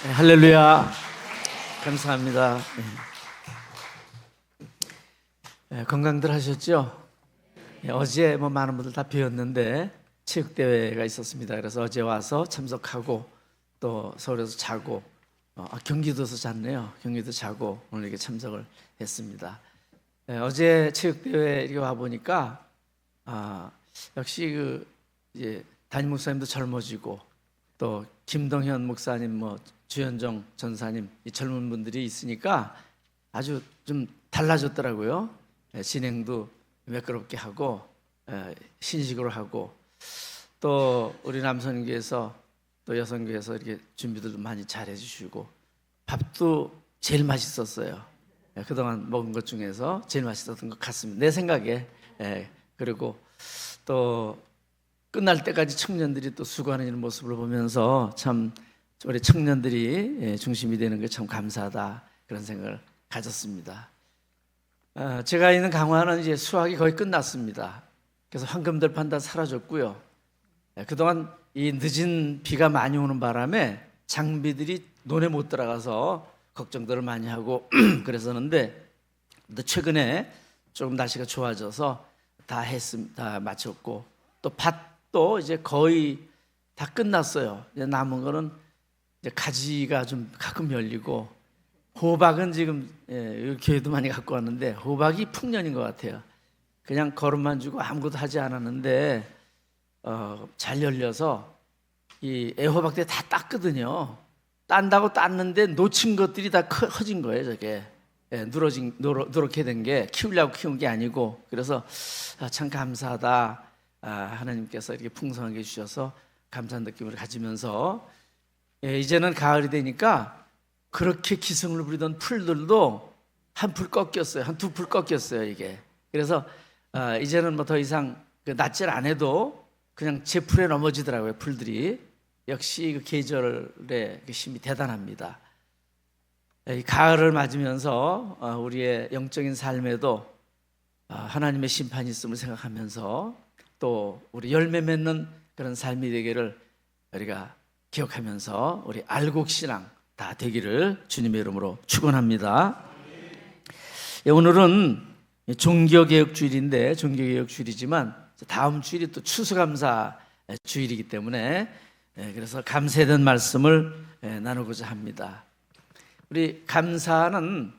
네, 할렐루야. 감사합니다. 건강들 하셨죠? 어제 많은 분들 다 비었는데 체육대회가 있었습니다. 그래서 어제 와서 참석하고 또 서울에서 자고 경기도에서 잤네요. 경기도 자고 오늘 이렇게 참석을 했습니다. 어제 체육대회 이렇게 와보니까 역시 이제 담임 목사님도 젊어지고 또 김동현 목사님, 주현정 전사님 이 젊은 분들이 있으니까 아주 좀 달라졌더라고요. 진행도 매끄럽게 하고 신식으로 하고 또 우리 남선교에서 또 여성교에서 이렇게 준비들도 많이 잘 해주시고 밥도 제일 맛있었어요. 그동안 먹은 것 중에서 제일 맛있었던 것 같습니다. 내 생각에. 그리고 또 끝날 때까지 청년들이 또 수고하는 이런 모습을 보면서 참 우리 청년들이 중심이 되는 게 참 감사하다 그런 생각을 가졌습니다. 제가 있는 강화는 이제 수확이 거의 끝났습니다. 그래서 황금들판 다 사라졌고요. 그동안 이 늦은 비가 많이 오는 바람에 장비들이 논에 못 들어가서 걱정들을 많이 하고 그랬었는데 최근에 조금 날씨가 좋아져서 다 마쳤고 또 밭도 이제 거의 다 끝났어요. 이제 남은 거는 이제 가지가 좀 가끔 열리고 호박은 지금 교회도 많이 갖고 왔는데 호박이 풍년인 것 같아요. 그냥 거름만 주고 아무것도 하지 않았는데 잘 열려서 이 애호박들 다 땄거든요. 딴다고 땄는데 놓친 것들이 다 커진 거예요. 저게 누렇게 된 게 키우려고 키운 게 아니고 그래서 참 감사하다. 하나님께서 이렇게 풍성하게 주셔서 감사한 느낌을 가지면서 이제는 가을이 되니까 그렇게 기승을 부리던 풀들도 한 풀 꺾였어요. 한 두 풀 꺾였어요 이게. 그래서 이제는 더 이상 낫질 안 해도 그냥 제 풀에 넘어지더라고요. 풀들이. 역시 그 계절의 힘이 대단합니다. 이 가을을 맞으면서 우리의 영적인 삶에도 하나님의 심판이 있음을 생각하면서 또 우리 열매 맺는 그런 삶이 되기를 우리가 기억하면서 우리 알곡신앙 다 되기를 주님의 이름으로 축원합니다. 오늘은 종교개혁주일인데 종교개혁주일이지만 다음 주일이 또 추수감사 주일이기 때문에 그래서 감사에 대한 말씀을 나누고자 합니다. 우리 감사는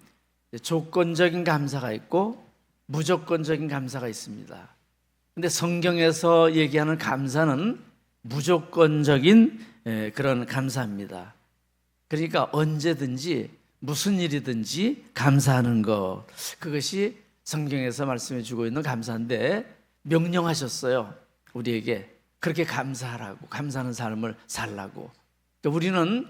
조건적인 감사가 있고 무조건적인 감사가 있습니다. 근데 성경에서 얘기하는 감사는 무조건적인 그런 감사입니다. 그러니까 언제든지 무슨 일이든지 감사하는 것, 그것이 성경에서 말씀해 주고 있는 감사인데 명령하셨어요. 우리에게 그렇게 감사하라고, 감사하는 삶을 살라고. 그러니까 우리는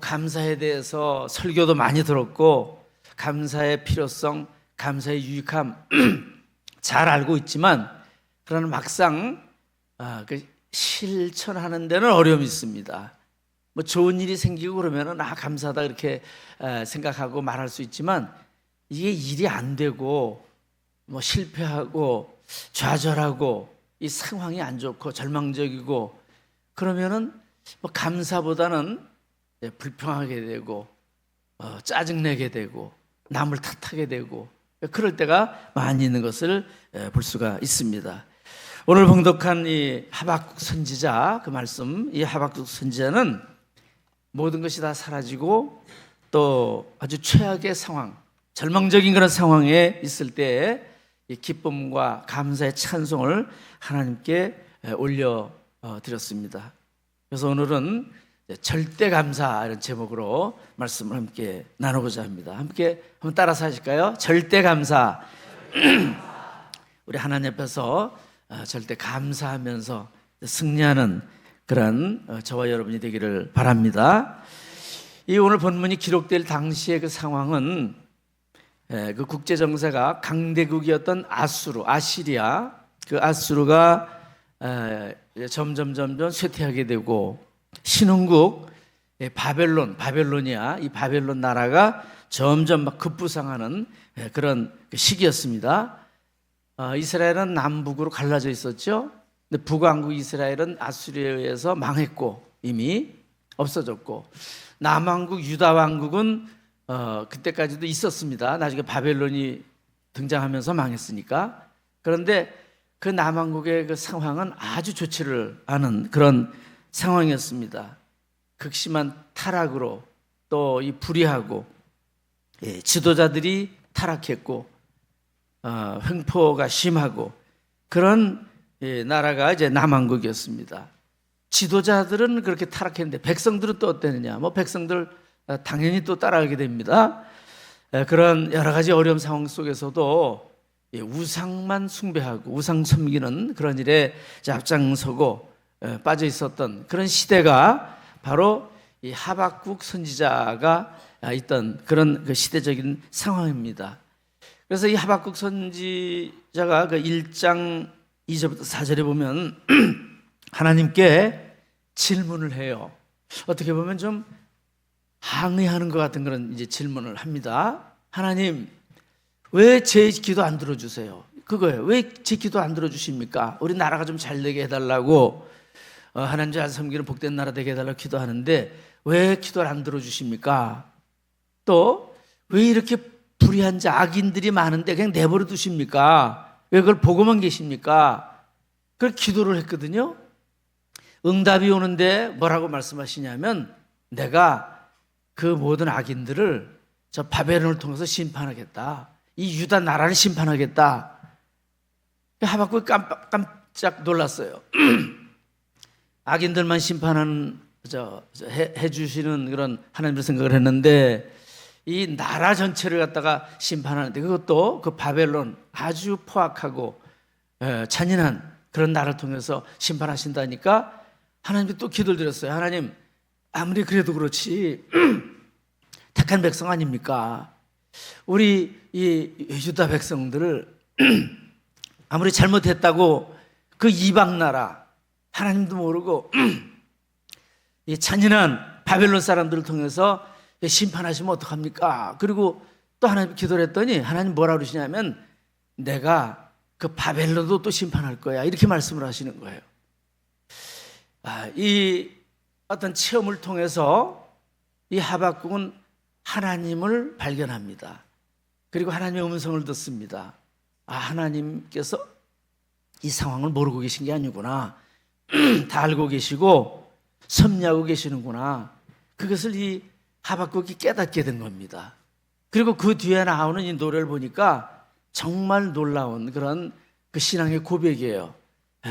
감사에 대해서 설교도 많이 들었고 감사의 필요성, 감사의 유익함 잘 알고 있지만 그러나 막상 실천하는 데는 어려움이 있습니다. 좋은 일이 생기고 그러면은 감사하다 이렇게 생각하고 말할 수 있지만 이게 일이 안 되고 실패하고 좌절하고 이 상황이 안 좋고 절망적이고 그러면은 감사보다는 불평하게 되고 짜증내게 되고 남을 탓하게 되고 그럴 때가 많이 있는 것을 볼 수가 있습니다. 오늘 봉독한 이 하박국 선지자 그 말씀, 이 하박국 선지자는 모든 것이 다 사라지고 또 아주 최악의 상황, 절망적인 그런 상황에 있을 때에 이 기쁨과 감사의 찬송을 하나님께 올려드렸습니다. 그래서 오늘은 절대 감사 이런 제목으로 말씀을 함께 나누고자 합니다. 함께 한번 따라서 하실까요? 절대 감사. 우리 하나님 앞에서 절대 감사하면서 승리하는 그런 저와 여러분이 되기를 바랍니다. 이 오늘 본문이 기록될 당시의 그 상황은 그 국제 정세가 강대국이었던 아시리아, 그 아수르가 점점 쇠퇴하게 되고 신흥국 바벨로니아, 이 바벨론 나라가 점점 급부상하는 그런 시기였습니다. 이스라엘은 남북으로 갈라져 있었죠. 근데 북왕국 이스라엘은 아수리아에 의해서 망했고 이미 없어졌고, 남왕국 유다 왕국은 그때까지도 있었습니다. 나중에 바벨론이 등장하면서 망했으니까. 그런데 그 남왕국의 그 상황은 아주 좋지를 않은 그런 상황이었습니다. 극심한 타락으로 또 이 불의하고, 지도자들이 타락했고, 횡포가 심하고 그런 나라가 이제 남왕국이었습니다. 지도자들은 그렇게 타락했는데 백성들은 또 어땠느냐? 뭐 백성들 당연히 또 따라가게 됩니다. 그런 여러 가지 어려운 상황 속에서도 우상만 숭배하고 우상 섬기는 그런 일에 앞장서고 빠져 있었던 그런 시대가 바로 이 하박국 선지자가 있던 그런 그 시대적인 상황입니다. 그래서 이 하박국 선지자가 그 1장 2절부터 4절에 보면 하나님께 질문을 해요. 어떻게 보면 좀 항의하는 것 같은 그런 이제 질문을 합니다. 하나님, 왜 제 기도 안 들어주세요? 그거예요. 왜 제 기도 안 들어주십니까? 우리 나라가 좀 잘 되게 해달라고, 하나님 잘 섬기는 복된 나라 되게 해달라고 기도하는데 왜 기도를 안 들어주십니까? 또 왜 이렇게 불의한 자 악인들이 많은데 그냥 내버려 두십니까? 왜 그걸 보고만 계십니까? 그걸 기도를 했거든요. 응답이 오는데 뭐라고 말씀하시냐면, 내가 그 모든 악인들을 저 바벨론을 통해서 심판하겠다. 이 유다 나라를 심판하겠다. 하박국이 깜짝 놀랐어요. 악인들만 심판하는 해주시는 그런 하나님을 생각을 했는데, 이 나라 전체를 갖다가 심판하는데, 그것도 그 바벨론 아주 포악하고 잔인한 그런 나라를 통해서 심판하신다니까 하나님께 또 기도를 드렸어요. 하나님, 아무리 그래도 그렇지 택한 백성 아닙니까? 우리 이 유다 백성들을 아무리 잘못했다고 그 이방 나라 하나님도 모르고 이 잔인한 바벨론 사람들을 통해서 심판하시면 어떡합니까? 그리고 또 하나님 기도를 했더니 하나님 뭐라 그러시냐면, 내가 그 바벨론도 또 심판할 거야, 이렇게 말씀을 하시는 거예요. 이 어떤 체험을 통해서 이 하박국은 하나님을 발견합니다. 그리고 하나님의 음성을 듣습니다. 하나님께서 이 상황을 모르고 계신 게 아니구나. 다 알고 계시고 섭리하고 계시는구나. 그것을 이 하박국이 깨닫게 된 겁니다. 그리고 그 뒤에 나오는 이 노래를 보니까 정말 놀라운 그런 그 신앙의 고백이에요.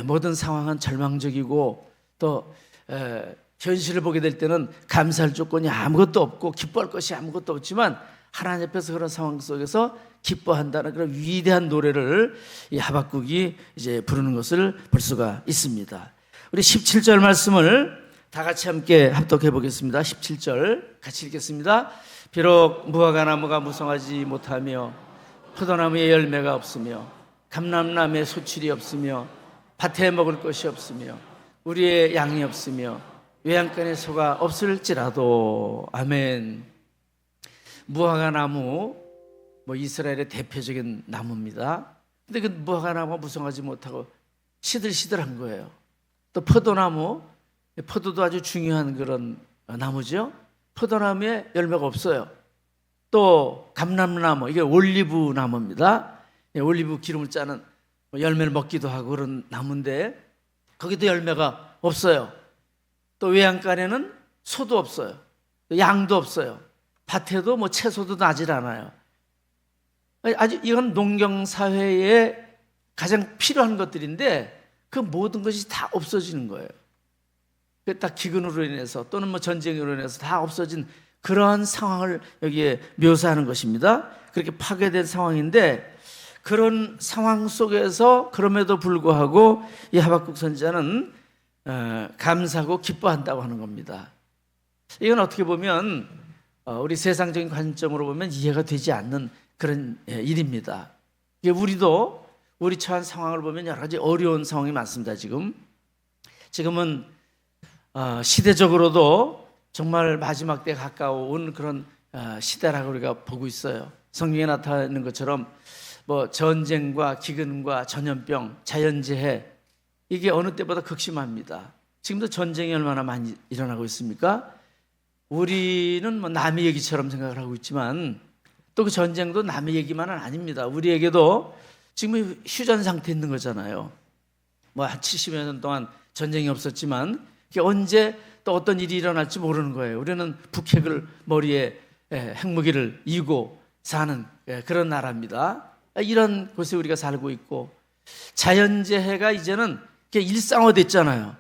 모든 상황은 절망적이고 또 현실을 보게 될 때는 감사할 조건이 아무것도 없고 기뻐할 것이 아무것도 없지만 하나님 앞에서 그런 상황 속에서 기뻐한다는 그런 위대한 노래를 이 하박국이 이제 부르는 것을 볼 수가 있습니다. 우리 17절 말씀을 다 같이 함께 합독해 보겠습니다. 17절 같이 읽겠습니다. 비록 무화과 나무가 무성하지 못하며 포도나무에 열매가 없으며 감람나무에 소출이 없으며 밭에 먹을 것이 없으며 우리의 양이 없으며 외양간에 소가 없을지라도. 아멘. 무화과 나무, 이스라엘의 대표적인 나무입니다. 근데 그 무화과 나무가 무성하지 못하고 시들시들한 거예요. 또 포도나무, 포도도 아주 중요한 그런 나무죠. 포도나무에 열매가 없어요. 또 감람나무, 이게 올리브 나무입니다. 올리브 기름을 짜는 열매를 먹기도 하고 그런 나무인데 거기도 열매가 없어요. 또 외양간에는 소도 없어요. 양도 없어요. 밭에도 채소도 나질 않아요. 아주 이건 농경사회에 가장 필요한 것들인데 그 모든 것이 다 없어지는 거예요. 다 기근으로 인해서 또는 전쟁으로 인해서 다 없어진 그런 상황을 여기에 묘사하는 것입니다. 그렇게 파괴된 상황인데 그런 상황 속에서 그럼에도 불구하고 이 하박국 선지자는 감사하고 기뻐한다고 하는 겁니다. 이건 어떻게 보면 우리 세상적인 관점으로 보면 이해가 되지 않는 그런 일입니다. 우리도 우리 처한 상황을 보면 여러 가지 어려운 상황이 많습니다. 지금은 시대적으로도 정말 마지막 때에 가까운 그런 시대라고 우리가 보고 있어요. 성경에 나타나는 것처럼 전쟁과 기근과 전염병, 자연재해, 이게 어느 때보다 극심합니다. 지금도 전쟁이 얼마나 많이 일어나고 있습니까? 우리는 뭐 남의 얘기처럼 생각을 하고 있지만 또 그 전쟁도 남의 얘기만은 아닙니다. 우리에게도 지금 휴전 상태에 있는 거잖아요. 뭐 한 70여 년 동안 전쟁이 없었지만 이게 언제 또 어떤 일이 일어날지 모르는 거예요. 우리는 북핵을 머리에 핵무기를 이고 사는 그런 나라입니다. 이런 곳에 우리가 살고 있고 자연재해가 이제는 일상화됐잖아요.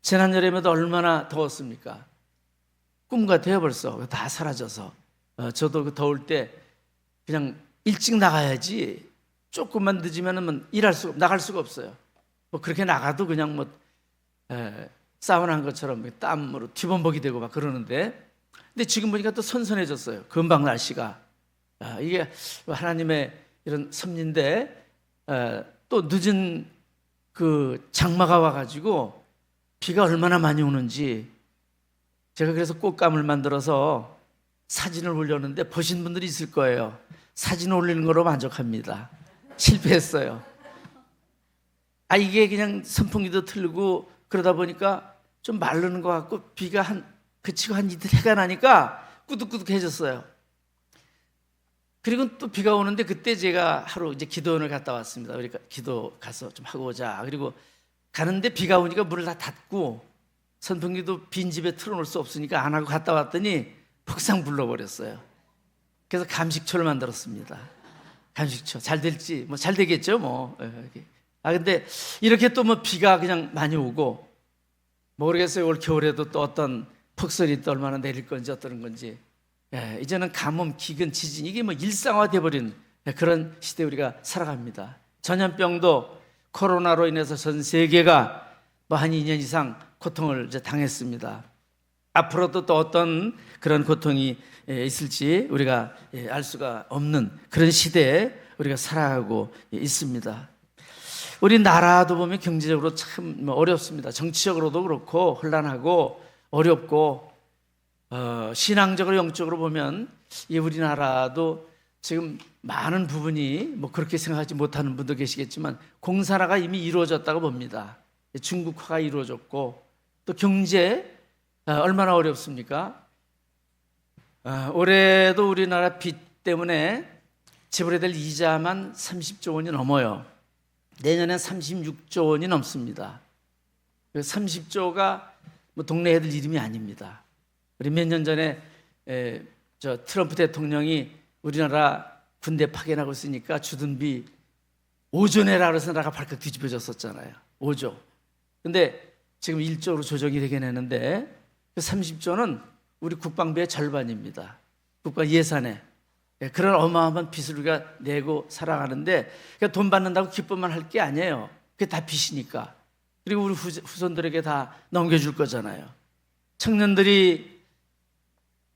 지난 여름에도 얼마나 더웠습니까? 꿈 같아요. 벌써 다 사라져서. 저도 그 더울 때 그냥 일찍 나가야지 조금만 늦으면 나갈 수가 없어요. 뭐 그렇게 나가도 그냥 뭐 사우나한 것처럼 땀으로 뒤범벅이 되고 막 그러는데, 근데 지금 보니까 또 선선해졌어요. 금방 날씨가. 이게 하나님의 이런 섭리인데 또 늦은 그 장마가 와가지고 비가 얼마나 많이 오는지, 제가 그래서 꽃감을 만들어서 사진을 올렸는데 보신 분들이 있을 거예요. 사진 올리는 거로 만족합니다. 실패했어요. 이게 그냥 선풍기도 틀고 그러다 보니까 좀 마르는 것 같고 비가 그치고 한 이틀 해가 나니까 꾸덕꾸덕해졌어요. 그리고 또 비가 오는데 그때 제가 하루 이제 기도원을 갔다 왔습니다. 그러니까 기도 가서 좀 하고 오자. 그리고 가는데 비가 오니까 문을 다 닫고 선풍기도 빈집에 틀어놓을 수 없으니까 안 하고 갔다 왔더니 폭삭 불러버렸어요. 그래서 감식초를 만들었습니다. 감식초 잘 될지 뭐 잘 되겠죠 뭐. 근데 이렇게 또 뭐 비가 그냥 많이 오고 모르겠어요. 올 겨울에도 또 어떤 폭설이 또 얼마나 내릴 건지 어떤 건지. 이제는 가뭄, 기근, 지진 이게 뭐 일상화돼 버린 그런 시대에 우리가 살아갑니다. 전염병도 코로나로 인해서 전 세계가 뭐 한 2년 이상 고통을 이제 당했습니다. 앞으로도 또 어떤 그런 고통이 있을지 우리가 알 수가 없는 그런 시대에 우리가 살아가고 있습니다. 우리나라도 보면 경제적으로 참 어렵습니다. 정치적으로도 그렇고 혼란하고 어렵고 신앙적으로 영적으로 보면 이 우리나라도 지금 많은 부분이 뭐 그렇게 생각하지 못하는 분도 계시겠지만 공산화가 이미 이루어졌다고 봅니다. 중국화가 이루어졌고 또 경제 얼마나 어렵습니까? 올해도 우리나라 빚 때문에 지불해야 될 이자만 30조 원이 넘어요. 내년엔 36조 원이 넘습니다. 30조가 뭐 동네 애들 이름이 아닙니다. 우리 몇 년 전에 저 트럼프 대통령이 우리나라 군대 파견하고 있으니까 주둔비 5조 내라 그래서 나라가 발칵 뒤집어졌었잖아요. 5조. 근데 지금 1조로 조정이 되긴 했는데 그 30조는 우리 국방비의 절반입니다. 국가 예산에. 그런 어마어마한 빚을 우리가 내고 살아가는데 돈 받는다고 기쁨만 할 게 아니에요. 그게 다 빚이니까. 그리고 우리 후손들에게 다 넘겨줄 거잖아요. 청년들이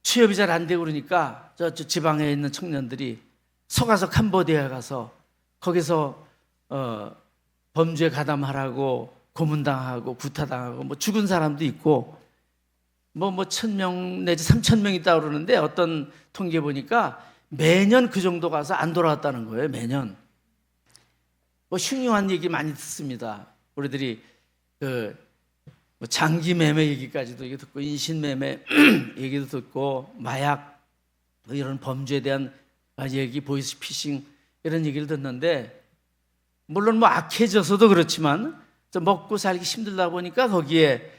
취업이 잘 안 되고 그러니까 저 지방에 있는 청년들이 속아서 캄보디아에 가서 거기서 범죄 가담하라고 고문당하고 구타당하고 뭐 죽은 사람도 있고 뭐 1,000명 내지 3,000명 있다고 그러는데 어떤 통계 보니까 매년 그 정도 가서 안 돌아왔다는 거예요. 매년. 뭐 흉흉한 얘기 많이 듣습니다. 우리들이 그 장기 매매 얘기까지도 듣고 인신매매 얘기도 듣고 마약 뭐 이런 범죄에 대한 얘기, 보이스피싱 이런 얘기를 듣는데 물론 뭐 악해져서도 그렇지만 먹고 살기 힘들다 보니까 거기에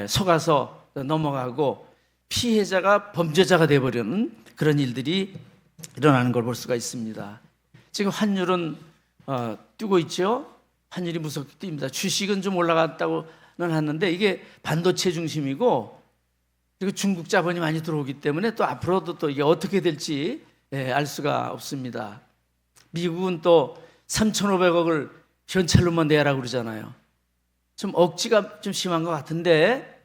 속아서 넘어가고 피해자가 범죄자가 돼버리는 그런 일들이 일어나는 걸 볼 수가 있습니다. 지금 환율은 뛰고 있죠. 환율이 무섭게 뜁니다. 주식은 좀 올라갔다고는 하는데 이게 반도체 중심이고 그리고 중국 자본이 많이 들어오기 때문에 또 앞으로도 또 이게 어떻게 될지 알 수가 없습니다. 미국은 또 3,500억을 현찰로만 내라고 그러잖아요. 좀 억지가 좀 심한 것 같은데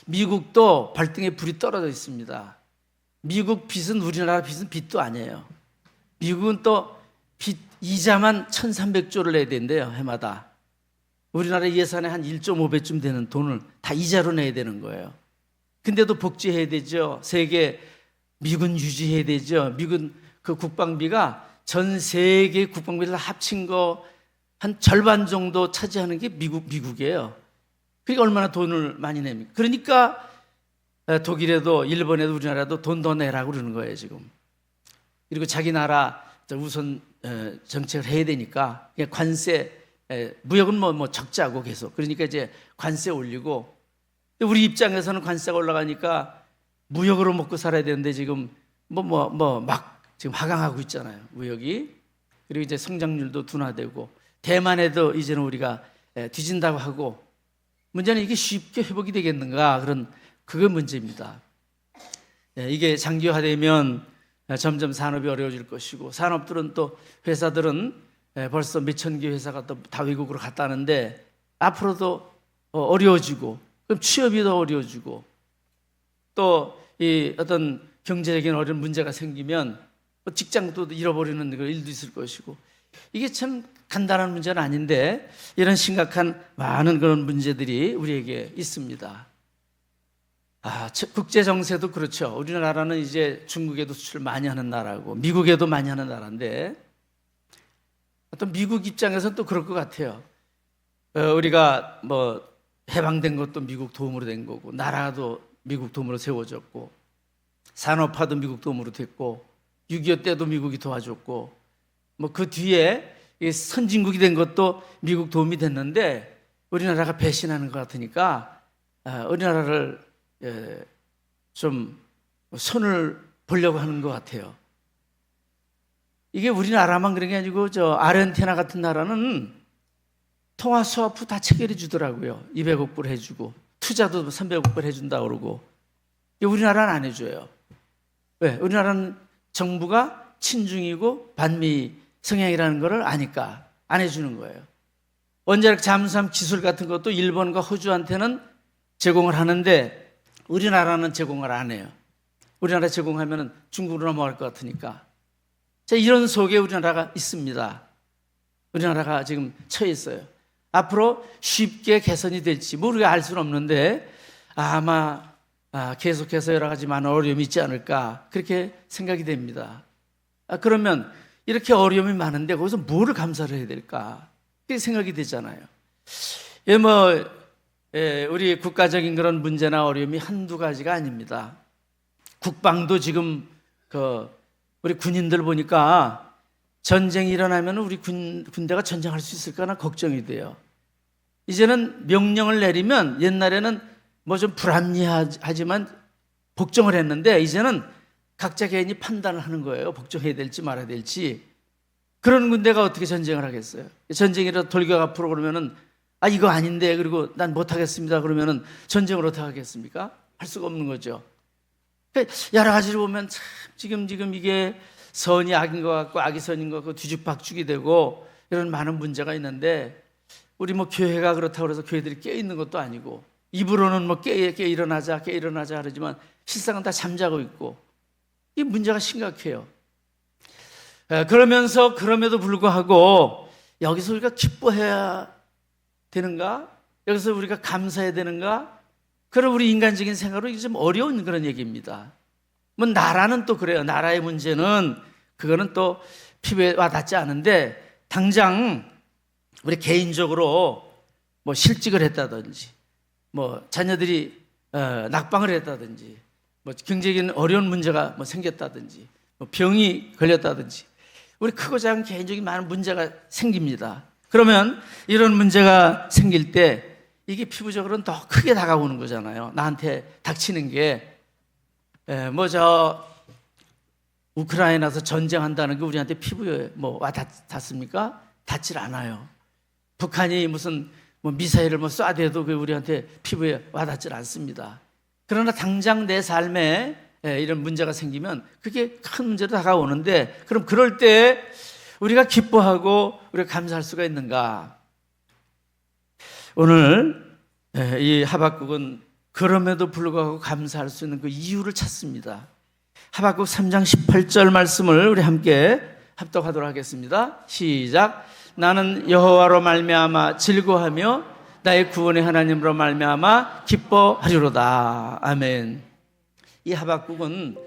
미국도 발등에 불이 떨어져 있습니다. 미국 빚은 우리나라 빚은 빚도 아니에요. 미국은 또 빚 이자만 1,300조를 내야 된대요. 해마다. 우리나라 예산의 한 1.5배쯤 되는 돈을 다 이자로 내야 되는 거예요. 근데도 복지해야 되죠. 세계 미군 유지해야 되죠. 미군 그 국방비가 전 세계 국방비를 합친 거 한 절반 정도 차지하는 게 미국이에요. 그러니까 얼마나 돈을 많이 냅니까? 그러니까 독일에도 일본에도 우리나라도 돈 더 내라고 그러는 거예요 지금. 그리고 자기 나라 우선 정책을 해야 되니까 관세, 무역은 뭐 적자고 계속. 그러니까 이제 관세 올리고, 우리 입장에서는 관세가 올라가니까 무역으로 먹고 살아야 되는데 지금 막 지금 하강하고 있잖아요, 무역이. 그리고 이제 성장률도 둔화되고, 대만에도 이제는 우리가 뒤진다고 하고. 문제는 이게 쉽게 회복이 되겠는가, 그게 문제입니다. 이게 장기화되면 점점 산업이 어려워질 것이고, 산업들은 또 회사들은 벌써 몇천 개 회사가 또 다 외국으로 갔다는데 앞으로도 어려워지고, 그럼 취업이 더 어려워지고, 또 이 어떤 경제적인 어려운 문제가 생기면 직장도 잃어버리는 일도 있을 것이고, 이게 참 간단한 문제는 아닌데 이런 심각한 많은 그런 문제들이 우리에게 있습니다. 국제 정세도 그렇죠. 우리나라는 이제 중국에도 수출 많이 하는 나라고 미국에도 많이 하는 나라인데, 또 미국 입장에서는 또 그럴 것 같아요. 우리가 뭐 해방된 것도 미국 도움으로 된 거고, 나라도 미국 도움으로 세워졌고, 산업화도 미국 도움으로 됐고, 6.25 때도 미국이 도와줬고, 뭐 그 뒤에 선진국이 된 것도 미국 도움이 됐는데, 우리나라가 배신하는 것 같으니까 우리나라를 좀 손을 보려고 하는 것 같아요. 이게 우리나라만 그런 게 아니고 아르헨티나 같은 나라는 통화 스와프 다 체결해 주더라고요. 200억 불 해주고, 투자도 300억 불 해준다고 그러고. 우리나라는 안 해줘요. 왜? 우리나라는 정부가 친중이고 반미 성향이라는 걸 아니까 안 해주는 거예요. 원자력 잠수함 기술 같은 것도 일본과 호주한테는 제공을 하는데 우리나라는 제공을 안 해요. 우리나라 제공하면 중국으로 넘어갈 것 같으니까. 자, 이런 속에 우리나라가 있습니다. 우리나라가 지금 처해 있어요. 앞으로 쉽게 개선이 될지 우리가 알 수는 없는데 아마 계속해서 여러 가지 많은 어려움이 있지 않을까, 그렇게 생각이 됩니다. 그러면 이렇게 어려움이 많은데 거기서 뭐를 감사를 해야 될까, 그렇게 생각이 되잖아요. 우리 국가적인 그런 문제나 어려움이 한두 가지가 아닙니다. 국방도 지금 우리 군인들 보니까 전쟁이 일어나면 우리 군대가 전쟁할 수 있을까나 걱정이 돼요. 이제는 명령을 내리면, 옛날에는 뭐 좀 불합리하지만 복종을 했는데 이제는 각자 개인이 판단을 하는 거예요. 복종해야 될지 말아야 될지. 그런 군대가 어떻게 전쟁을 하겠어요? 전쟁이라도 돌격 앞으로 그러면은 이거 아닌데, 그리고 난 못하겠습니다 그러면은 전쟁을 어떻게 하겠습니까? 할 수가 없는 거죠. 여러 가지를 보면 참 지금 이게 선이 악인 것 같고 악이 선인 것 같고 뒤죽박죽이 되고 이런 많은 문제가 있는데, 우리 뭐 교회가 그렇다고 해서 교회들이 깨어 있는 것도 아니고, 입으로는 뭐 깨 일어나자 그러지만 실상은 다 잠자고 있고, 이 문제가 심각해요. 그럼에도 불구하고 여기서 우리가 기뻐해야 되는가? 여기서 우리가 감사해야 되는가? 그런 우리 인간적인 생각으로 이게 좀 어려운 그런 얘기입니다. 뭐 나라는 또 그래요. 나라의 문제는 그거는 또 피부에 와닿지 않은데, 당장 우리 개인적으로 뭐 실직을 했다든지, 뭐 자녀들이 낙방을 했다든지, 뭐 경제적인 어려운 문제가 뭐 생겼다든지, 뭐 병이 걸렸다든지, 우리 크고 작은 개인적인 많은 문제가 생깁니다. 그러면 이런 문제가 생길 때 이게 피부적으로는 더 크게 다가오는 거잖아요. 나한테 닥치는 게 우크라이나에서 전쟁한다는 게 우리한테 피부에 뭐 와닿습니까? 닿질 않아요. 북한이 무슨 미사일을 쏴대도 우리한테 피부에 와닿질 않습니다. 그러나 당장 내 삶에 이런 문제가 생기면 그게 큰 문제로 다가오는데, 그럼 그럴 때 우리가 기뻐하고 우리가 감사할 수가 있는가? 오늘 이 하박국은 그럼에도 불구하고 감사할 수 있는 그 이유를 찾습니다. 하박국 3장 18절 말씀을 우리 함께 합독하도록 하겠습니다. 시작. 나는 여호와로 말미암아 즐거워하며 나의 구원의 하나님으로 말미암아 기뻐하리로다. 아멘. 이 하박국은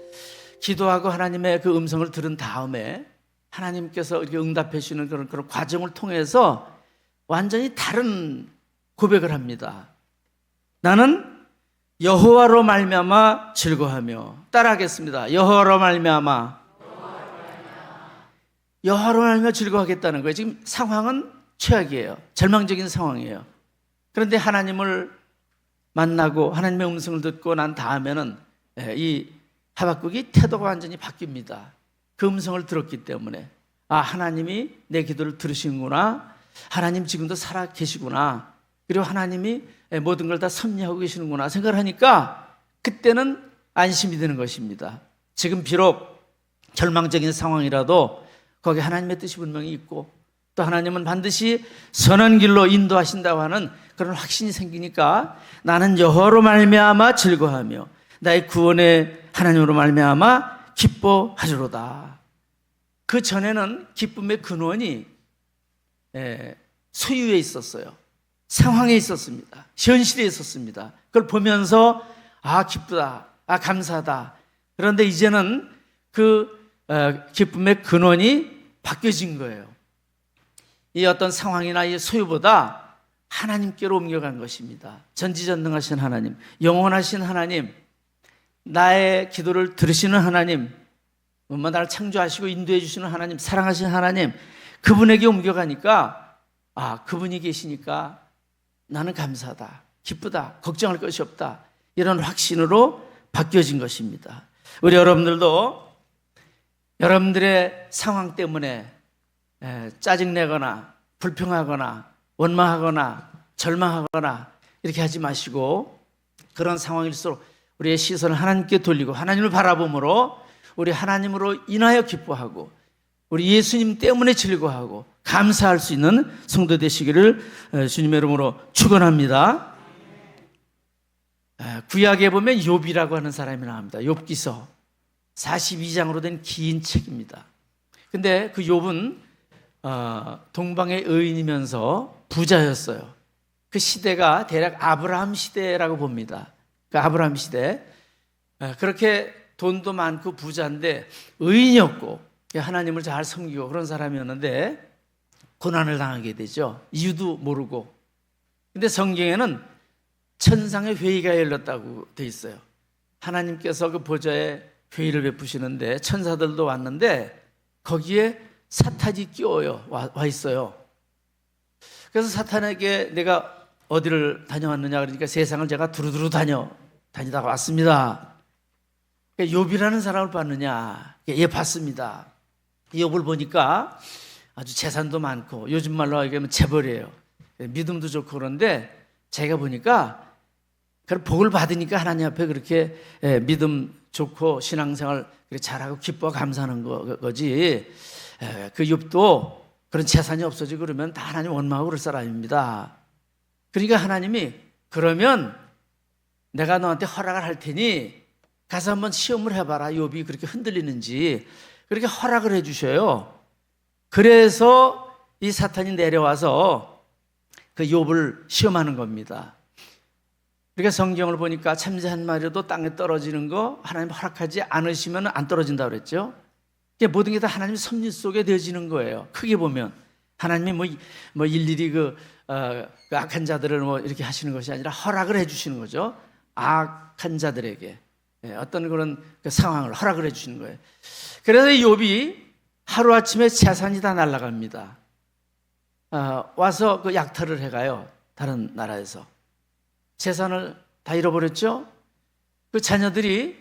기도하고 하나님의 그 음성을 들은 다음에 하나님께서 이렇게 응답해 주시는 그런 과정을 통해서 완전히 다른 고백을 합니다. 나는 여호와로 말미암아 즐거워하며. 따라하겠습니다. 여호와로 말미암아. 여호와로 말미암아 즐거워하겠다는 거예요. 지금 상황은 최악이에요. 절망적인 상황이에요. 그런데 하나님을 만나고 하나님의 음성을 듣고 난 다음에는 이 하박국이 태도가 완전히 바뀝니다. 그 음성을 들었기 때문에 하나님이 내 기도를 들으시는구나. 하나님 지금도 살아 계시구나. 그리고 하나님이 모든 걸 다 섭리하고 계시는구나 생각을 하니까 그때는 안심이 되는 것입니다. 지금 비록 절망적인 상황이라도 거기 하나님의 뜻이 분명히 있고 또 하나님은 반드시 선한 길로 인도하신다고 하는 그런 확신이 생기니까 나는 여호와로 말미암아 즐거워하며 나의 구원의 하나님으로 말미암아 기뻐하리로다. 그 전에는 기쁨의 근원이 소유에 있었어요. 상황에 있었습니다. 현실에 있었습니다. 그걸 보면서 기쁘다, 감사하다. 그런데 이제는 그 기쁨의 근원이 바뀌어진 거예요. 이 어떤 상황이나 이 소유보다 하나님께로 옮겨간 것입니다. 전지전능하신 하나님, 영원하신 하나님, 나의 기도를 들으시는 하나님, 나를 창조하시고 인도해 주시는 하나님, 사랑하신 하나님, 그분에게 옮겨가니까 그분이 계시니까 나는 감사하다, 기쁘다, 걱정할 것이 없다, 이런 확신으로 바뀌어진 것입니다. 우리 여러분들도 여러분들의 상황 때문에 짜증내거나 불평하거나 원망하거나 절망하거나 이렇게 하지 마시고 그런 상황일수록 우리의 시선을 하나님께 돌리고 하나님을 바라봄으로 우리 하나님으로 인하여 기뻐하고 우리 예수님 때문에 즐거워하고 감사할 수 있는 성도 되시기를 주님의 이름으로 축원합니다. 구약에 보면 욥이라고 하는 사람이 나옵니다. 욥기서 42장으로 된 긴 책입니다. 근데 그 욥은 동방의 의인이면서 부자였어요. 그 시대가 대략 아브라함 시대라고 봅니다. 그 아브라함 시대. 그렇게 돈도 많고 부자인데 의인이었고 하나님을 잘 섬기고 그런 사람이었는데 고난을 당하게 되죠. 이유도 모르고. 근데 성경에는 천상의 회의가 열렸다고 돼 있어요. 하나님께서 그 보좌에 회의를 베푸시는데 천사들도 왔는데 거기에 사탄이 끼어요. 와 있어요. 그래서 사탄에게 내가 어디를 다녀왔느냐 그러니까 세상을 제가 두루두루 다니다가 왔습니다. 욥이라는 사람을 봤느냐? 예, 봤습니다. 욥을 보니까 아주 재산도 많고 요즘 말로 얘기하면 재벌이에요. 믿음도 좋고 그런데 제가 보니까 그 복을 받으니까 하나님 앞에 그렇게 믿음 좋고 신앙생활 잘하고 기뻐 감사하는 거지. 그 욥도 그런 재산이 없어지고 그러면 다 하나님 원망하고 그럴 사람입니다. 그러니까 하나님이 그러면 내가 너한테 허락을 할 테니 가서 한번 시험을 해봐라. 욥이 그렇게 흔들리는지 그렇게 허락을 해주셔요. 그래서 이 사탄이 내려와서 그 욥을 시험하는 겁니다. 그러니까 성경을 보니까 참새 한 마리도 땅에 떨어지는 거 하나님 허락하지 않으시면 안 떨어진다고 그랬죠. 모든 게 다 하나님 섭리 속에 되어지는 거예요. 크게 보면 하나님이 뭐 일일이 그 악한 자들을 뭐 이렇게 하시는 것이 아니라 허락을 해주시는 거죠. 악한 자들에게 어떤 그런 그 상황을 허락을 해주시는 거예요. 그래서 욥이 하루아침에 재산이 다 날아갑니다. 와서 그 약탈을 해가요. 다른 나라에서 재산을 다 잃어버렸죠. 그 자녀들이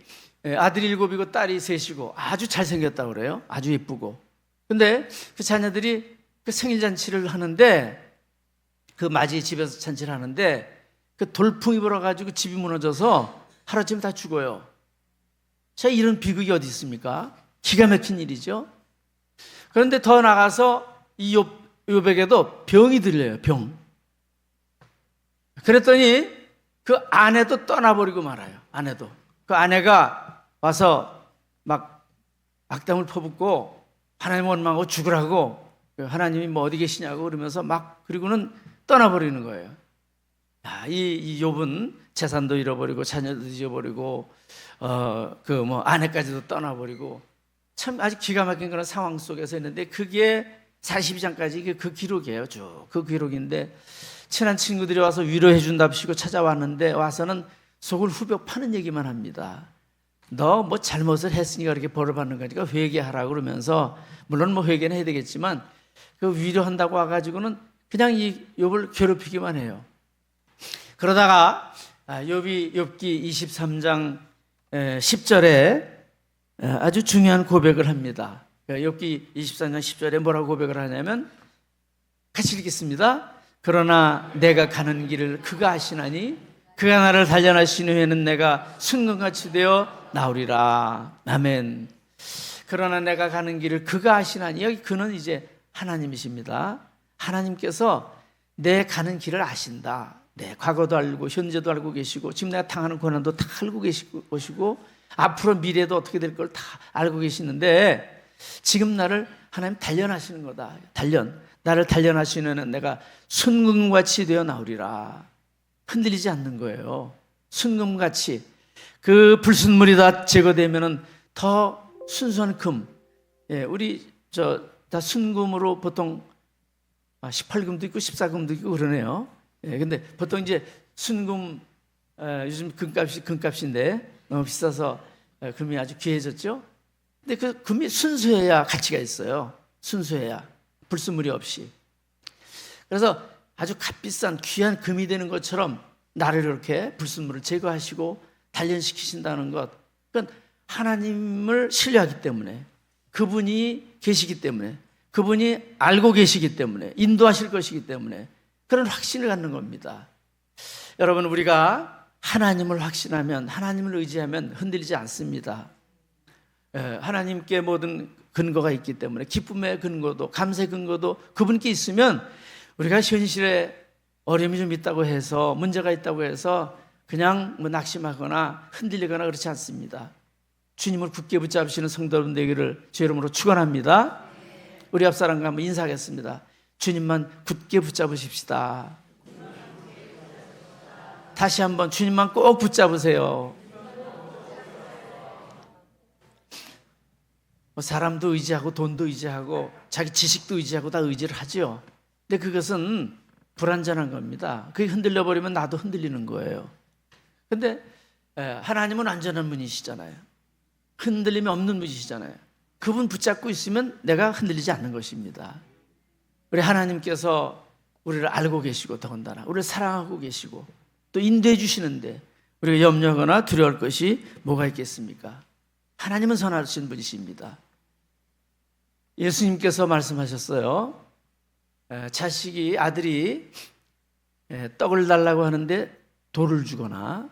아들이 7이고 딸이 3이고 아주 잘생겼다고 그래요. 아주 예쁘고. 근데 그 자녀들이 그 생일잔치를 하는데 그 맞이 집에서 잔치를 하는데 그 돌풍이 불어가지고 집이 무너져서 하루아침에 다 죽어요. 자, 이런 비극이 어디 있습니까? 기가 막힌 일이죠. 그런데 더 나가서 이 욥에게도 병이 들려요. 병. 그랬더니 그 아내도 떠나버리고 말아요. 아내도. 그 아내가 와서 막 악담을 퍼붓고 하나님 원망하고 죽으라고 하나님이 뭐 어디 계시냐고 그러면서 막 그리고는 떠나버리는 거예요. 이 욥은 재산도 잃어버리고 자녀도 잊어버리고 그 뭐 아내까지도 떠나버리고 참 아주 기가 막힌 그런 상황 속에서 있는데 그게 42장까지 그 기록이에요. 쭉 그 기록인데 친한 친구들이 와서 위로해 준답시고 찾아왔는데 와서는 속을 후벼 파는 얘기만 합니다. 너 뭐 잘못을 했으니까 그렇게 벌을 받는 거니까 회개하라고 그러면서, 물론 뭐 회개는 해야 되겠지만 그 위로한다고 와가지고는 그냥 이 욥을 괴롭히기만 해요. 그러다가 욥기 23장 10절에 아주 중요한 고백을 합니다. 욥기 24장 10절에 뭐라고 고백을 하냐면, 같이 읽겠습니다. 그러나 내가 가는 길을 그가 아시나니 그가 나를 단련하신 후에는 내가 순금같이 되어 나오리라. 아멘. 그러나 내가 가는 길을 그가 아시나니, 여기 그는 이제 하나님이십니다. 하나님께서 내 가는 길을 아신다. 내 과거도 알고 현재도 알고 계시고 지금 내가 당하는 고난도 다 알고 계시고 앞으로 미래도 어떻게 될 걸 다 알고 계시는데, 지금 나를 하나님 단련하시는 거다. 나를 단련하시는 내가 순금같이 되어 나오리라. 흔들리지 않는 거예요. 순금같이. 그 불순물이 다 제거되면은 더 순수한 금. 우리 다 순금으로 보통 18금도 있고 14금도 있고 그러네요. 근데 보통 이제 순금, 요즘 금값인데 너무 비싸서 금이 아주 귀해졌죠. 근데 그 금이 순수해야 가치가 있어요. 순수해야, 불순물이 없이. 그래서 아주 값비싼 귀한 금이 되는 것처럼 나를 이렇게 불순물을 제거하시고 단련시키신다는 것, 그건 하나님을 신뢰하기 때문에, 그분이 계시기 때문에, 그분이 알고 계시기 때문에, 인도하실 것이기 때문에 그런 확신을 갖는 겁니다. 여러분, 우리가 하나님을 확신하면, 하나님을 의지하면 흔들리지 않습니다. 하나님께 모든 근거가 있기 때문에, 기쁨의 근거도 감사의 근거도 그분께 있으면, 우리가 현실에 어려움이 좀 있다고 해서, 문제가 있다고 해서 그냥 뭐 낙심하거나 흔들리거나 그렇지 않습니다. 주님을 굳게 붙잡으시는 성도 되기를 주의 이름으로 축원합니다. 우리 앞 사람과 한번 인사하겠습니다. 주님만 굳게 붙잡으십시다. 다시 한번 주님만 꼭 붙잡으세요. 사람도 의지하고 돈도 의지하고 자기 지식도 의지하고 다 의지를 하죠. 근데 그것은 불완전한 겁니다. 그게 흔들려 버리면 나도 흔들리는 거예요. 근데 하나님은 안전한 분이시잖아요. 흔들림이 없는 분이시잖아요. 그분 붙잡고 있으면 내가 흔들리지 않는 것입니다. 우리 하나님께서 우리를 알고 계시고, 더군다나 우리를 사랑하고 계시고 또 인도해 주시는데 우리가 염려하거나 두려워할 것이 뭐가 있겠습니까? 하나님은 선하신 분이십니다. 예수님께서 말씀하셨어요. 아들이 떡을 달라고 하는데 돌을 주거나,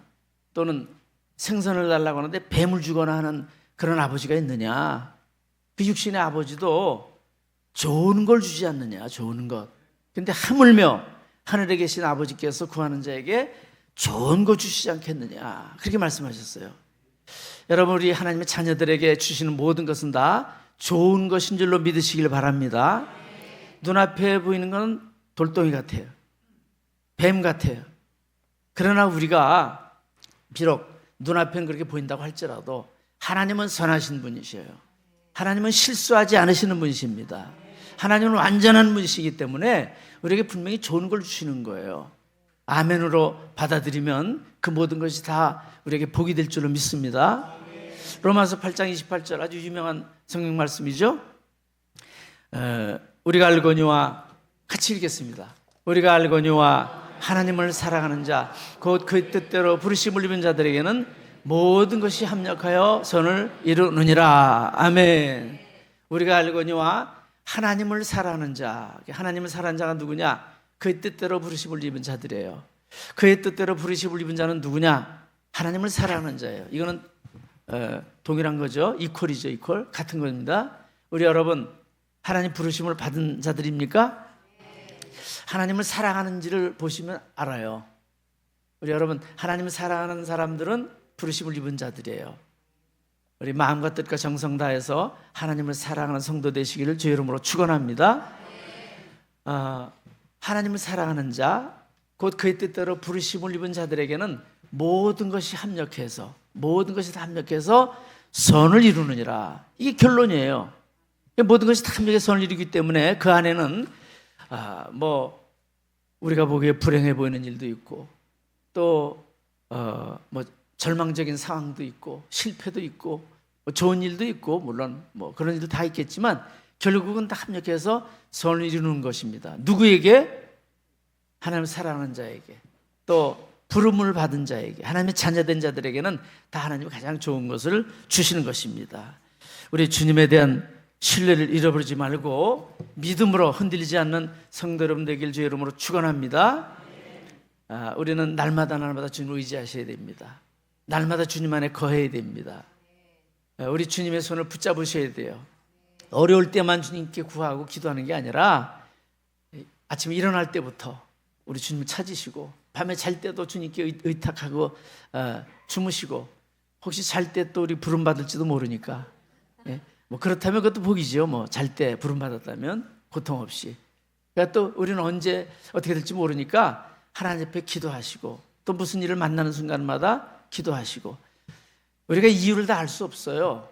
또는 생선을 달라고 하는데 뱀을 주거나 하는 그런 아버지가 있느냐? 그 육신의 아버지도 좋은 걸 주지 않느냐? 좋은 것. 근데 하물며 하늘에 계신 아버지께서 구하는 자에게 좋은 거 주시지 않겠느냐? 그렇게 말씀하셨어요. 여러분, 우리 하나님의 자녀들에게 주시는 모든 것은 다 좋은 것인 줄로 믿으시길 바랍니다. 눈앞에 보이는 건 돌덩이 같아요. 뱀 같아요. 그러나 우리가 비록 눈앞에는 그렇게 보인다고 할지라도 하나님은 선하신 분이셔요. 하나님은 실수하지 않으시는 분이십니다. 하나님은 완전한 분이시기 때문에 우리에게 분명히 좋은 걸 주시는 거예요. 아멘으로 받아들이면 그 모든 것이 다 우리에게 복이 될 줄로 믿습니다. 로마서 8장 28절 아주 유명한 성경 말씀이죠. 우리가 알거니와, 같이 읽겠습니다. 우리가 알거니와 하나님을 사랑하는 자, 곧 그 뜻대로 부르심을 입은 자들에게는 모든 것이 합력하여 선을 이루느니라. 아멘. 우리가 알거니와 하나님을 사랑하는 자, 하나님을 사랑하는 자가 누구냐? 그의 뜻대로 부르심을 입은 자들이에요. 그의 뜻대로 부르심을 입은 자는 누구냐? 하나님을 사랑하는 자예요. 이거는 동일한 거죠. 이퀄이죠. 이퀄. 같은 겁니다. 우리 여러분, 하나님 부르심을 받은 자들입니까? 하나님을 사랑하는지를 보시면 알아요. 우리 여러분, 하나님을 사랑하는 사람들은 부르심을 입은 자들이에요. 우리 마음과 뜻과 정성 다해서 하나님을 사랑하는 성도 되시기를 주의 이름으로 축원합니다. 하나님을 사랑하는 자, 곧 그의 뜻대로 부르심을 입은 자들에게는 모든 것이 합력해서, 모든 것이 다 합력해서 선을 이루느니라. 이게 결론이에요. 모든 것이 다 하나님의 선을 이루기 때문에 그 안에는 뭐 우리가 보기에 불행해 보이는 일도 있고 또 뭐 절망적인 상황도 있고 실패도 있고 뭐 좋은 일도 있고 물론 뭐 그런 일도 다 있겠지만 결국은 다 합력해서 선을 이루는 것입니다. 누구에게? 하나님을 사랑하는 자에게, 또 부름을 받은 자에게, 하나님의 자녀된 자들에게는 다 하나님이 가장 좋은 것을 주시는 것입니다. 우리 주님에 대한 신뢰를 잃어버리지 말고 믿음으로 흔들리지 않는 성도 여러분 되길 주의 이름으로 축원합니다. 우리는 날마다 주님을 의지하셔야 됩니다. 날마다 주님 안에 거해야 됩니다. 우리 주님의 손을 붙잡으셔야 돼요. 어려울 때만 주님께 구하고 기도하는 게 아니라 아침에 일어날 때부터 우리 주님을 찾으시고 밤에 잘 때도 주님께 의탁하고 주무시고 혹시 잘 때 또 우리 부름 받을지도 모르니까 뭐 그렇다면 그것도 복이죠. 뭐 잘 때 부름 받았다면 고통 없이. 그러니까 또 우리는 언제 어떻게 될지 모르니까 하나님 앞에 기도하시고 또 무슨 일을 만나는 순간마다 기도하시고 우리가 이유를 다 알 수 없어요.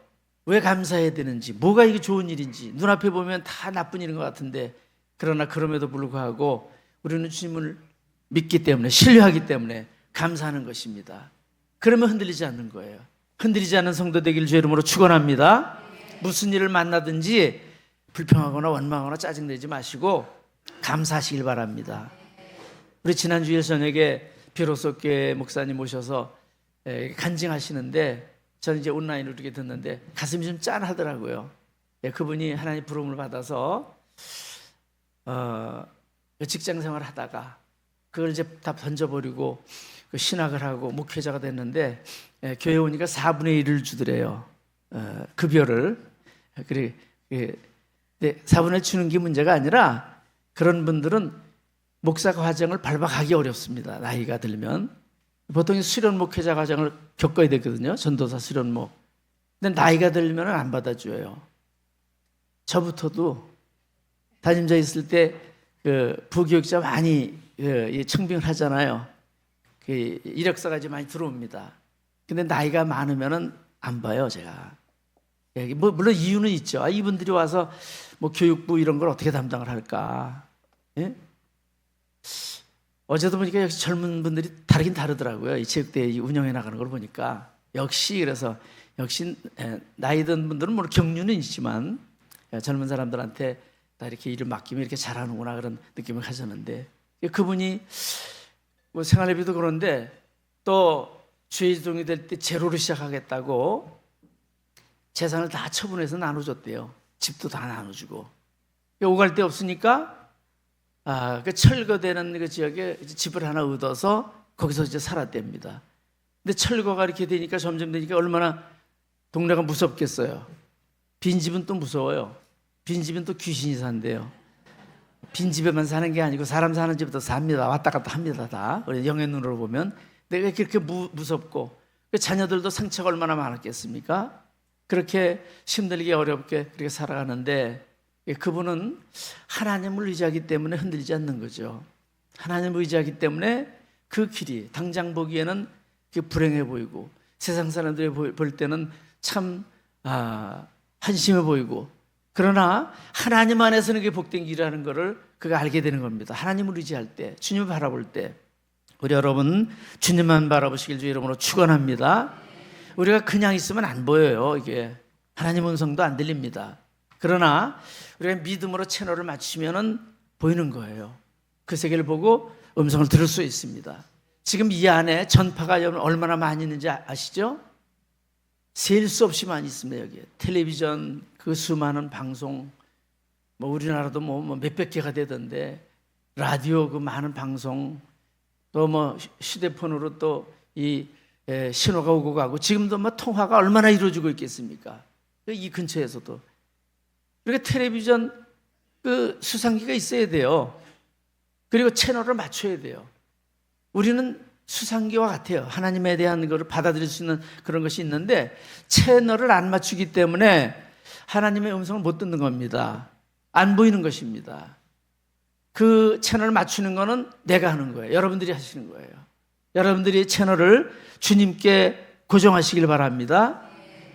왜 감사해야 되는지, 뭐가 이게 좋은 일인지 눈앞에 보면 다 나쁜 일인 것 같은데 그러나 그럼에도 불구하고 우리는 주님을 믿기 때문에 신뢰하기 때문에 감사하는 것입니다. 그러면 흔들리지 않는 거예요. 흔들리지 않는 성도 되기를 주의 이름으로 축원합니다. 무슨 일을 만나든지 불평하거나 원망하거나 짜증내지 마시고 감사하시길 바랍니다. 우리 지난주일 저녁에 비로소 교회 목사님 모셔서 간증하시는데 저는 이제 온라인으로 이렇게 듣는데 가슴이 좀 짠하더라고요. 그분이 하나님 부름을 받아서 직장 생활을 하다가 그걸 이제 다 던져버리고 신학을 하고 목회자가 됐는데 교회 오니까 4분의 1을 주더래요. 급여를. 그래, 4분의 1 주는 게 문제가 아니라 그런 분들은 목사 과정을 밟아가기 어렵습니다. 나이가 들면. 보통 수련 목회자 과정을 겪어야 되거든요. 전도사 수련목. 근데 나이가 들면 안 받아줘요. 저부터도 담임자 있을 때 부교육자 많이 청빙을 하잖아요. 이력서가 이제 많이 들어옵니다. 근데 나이가 많으면은 안 봐요, 제가. 물론 이유는 있죠. 이분들이 와서 뭐 교육부 이런 걸 어떻게 담당을 할까? 예? 어제도 보니까 역시 젊은 분들이 다르긴 다르더라고요. 이 체육대회 운영해 나가는 걸 보니까 그래서 역시 나이 든 분들은 물론 경륜은 있지만 젊은 사람들한테 다 이렇게 일을 맡기면 이렇게 잘하는구나 그런 느낌을 가졌는데 그분이 뭐 생활비도 그런데 또 주의종이 될 때 제로로 시작하겠다고 재산을 다 처분해서 나눠줬대요. 집도 다 나눠주고 오갈 데 없으니까 그 철거되는 그 지역에 집을 하나 얻어서 거기서 이제 살았답니다. 근데 철거가 이렇게 되니까 점점 되니까 얼마나 동네가 무섭겠어요. 빈집은 또 무서워요. 빈집은 또 귀신이 산대요. 빈집에만 사는 게 아니고 사람 사는 집도 삽니다. 왔다 갔다 합니다. 다 우리 영의 눈으로 보면 내가 그렇게 무섭고 자녀들도 상처가 얼마나 많았겠습니까? 그렇게 힘들게 어렵게 그렇게 살아가는데 그분은 하나님을 의지하기 때문에 흔들리지 않는 거죠. 하나님을 의지하기 때문에 그 길이 당장 보기에는 불행해 보이고 세상 사람들이 볼 때는 참 한심해 보이고 그러나 하나님 안에서는 그게 복된 길이라는 것을 그가 알게 되는 겁니다. 하나님을 의지할 때, 주님을 바라볼 때 우리 여러분 주님만 바라보시길 주의 이름으로 축원합니다. 우리가 그냥 있으면 안 보여요. 이게 하나님 음성도 안 들립니다. 그러나 우리가 믿음으로 채널을 맞추면은 보이는 거예요. 그 세계를 보고 음성을 들을 수 있습니다. 지금 이 안에 전파가 얼마나 많이 있는지 아시죠? 셀 수 없이 많이 있습니다. 여기에 텔레비전 그 수많은 방송 뭐 우리나라도 뭐 몇백 개가 되던데 라디오 그 많은 방송 또 뭐 휴대폰으로 또 이 신호가 오고 가고 지금도 뭐 통화가 얼마나 이루어지고 있겠습니까? 이 근처에서도 그러니까 텔레비전 그 수상기가 있어야 돼요. 그리고 채널을 맞춰야 돼요. 우리는 수상기와 같아요. 하나님에 대한 것을 받아들일 수 있는 그런 것이 있는데 채널을 안 맞추기 때문에 하나님의 음성을 못 듣는 겁니다. 안 보이는 것입니다. 그 채널을 맞추는 거는 내가 하는 거예요. 여러분들이 하시는 거예요. 여러분들이 채널을 주님께 고정하시길 바랍니다.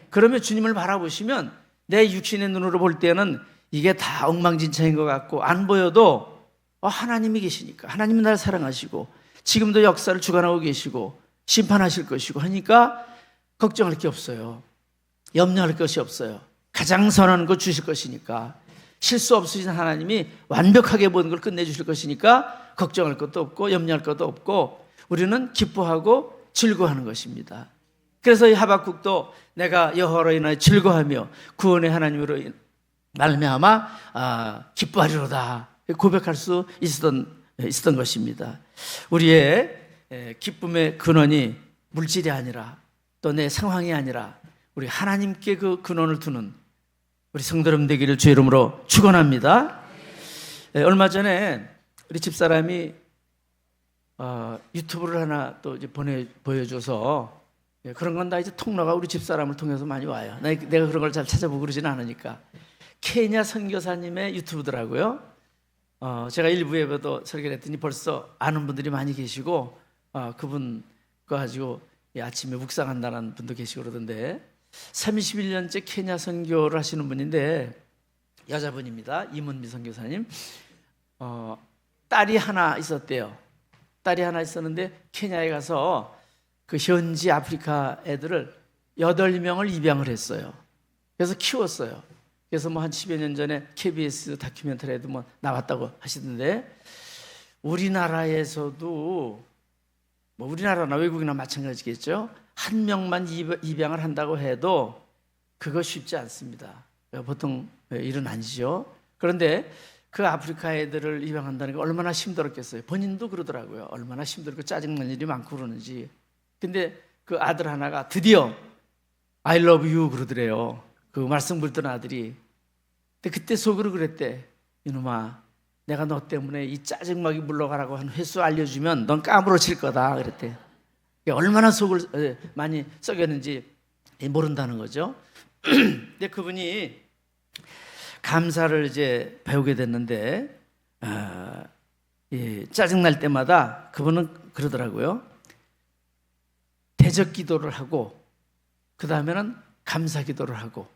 그러면 주님을 바라보시면 내 육신의 눈으로 볼 때는 이게 다 엉망진창인 것 같고 안 보여도 하나님이 계시니까, 하나님은 나를 사랑하시고 지금도 역사를 주관하고 계시고 심판하실 것이고 하니까 걱정할 게 없어요. 염려할 것이 없어요. 가장 선한 거 주실 것이니까, 실수 없으신 하나님이 완벽하게 모든 걸 끝내주실 것이니까 걱정할 것도 없고 염려할 것도 없고 우리는 기뻐하고 즐거워하는 것입니다. 그래서 이 하박국도 내가 여호와로 인하여 즐거워하며 구원의 하나님으로 말미암아 기뻐하리로다 고백할 수 있었던 것입니다. 우리의 기쁨의 근원이 물질이 아니라 또 내 상황이 아니라 우리 하나님께 그 근원을 두는 우리 성도 여러분 되기를 주의 이름으로 축원합니다. 얼마 전에 우리 집사람이 유튜브를 하나 또 이제 보여줘서 그런 건 다 이제 통로가 우리 집사람을 통해서 많이 와요. 내가 그런 걸 잘 찾아보고 그러지는 않으니까. 케냐 선교사님의 유튜브더라고요. 제가 일부 예배도 설교를 했더니 벌써 아는 분들이 많이 계시고 그분 거 가지고 아침에 묵상한다는 분도 계시고 그러던데 31년째 케냐 선교를 하시는 분인데 여자분입니다. 이문미 선교사님. 딸이 하나 있었대요. 딸이 하나 있었는데 케냐에 가서 그 현지 아프리카 애들을 8명을 입양을 했어요. 그래서 키웠어요. 그래서 뭐 한 10여 년 전에 KBS 다큐멘터리에도 뭐 나왔다고 하시던데 우리나라에서도 뭐 우리나라나 외국이나 마찬가지겠죠. 한 명만 입양을 한다고 해도 그거 쉽지 않습니다. 보통 일은 아니죠. 그런데 그 아프리카 애들을 입양한다는 게 얼마나 힘들었겠어요. 본인도 그러더라고요. 얼마나 힘들고 짜증난 일이 많고 그러는지. 근데 그 아들 하나가 드디어 I love you 그러더래요. 그 말씀 듣던 아들이. 근데 그때 속으로 그랬대. 이놈아, 내가 너 때문에 이 짜증막이 물러가라고 한 횟수 알려주면 넌 까무러칠 거다 그랬대. 얼마나 속을 많이 썩였는지 모른다는 거죠. 근데 그분이 감사를 이제 배우게 됐는데 짜증날 때마다 그분은 그러더라고요. 대적 기도를 하고 그 다음에는 감사 기도를 하고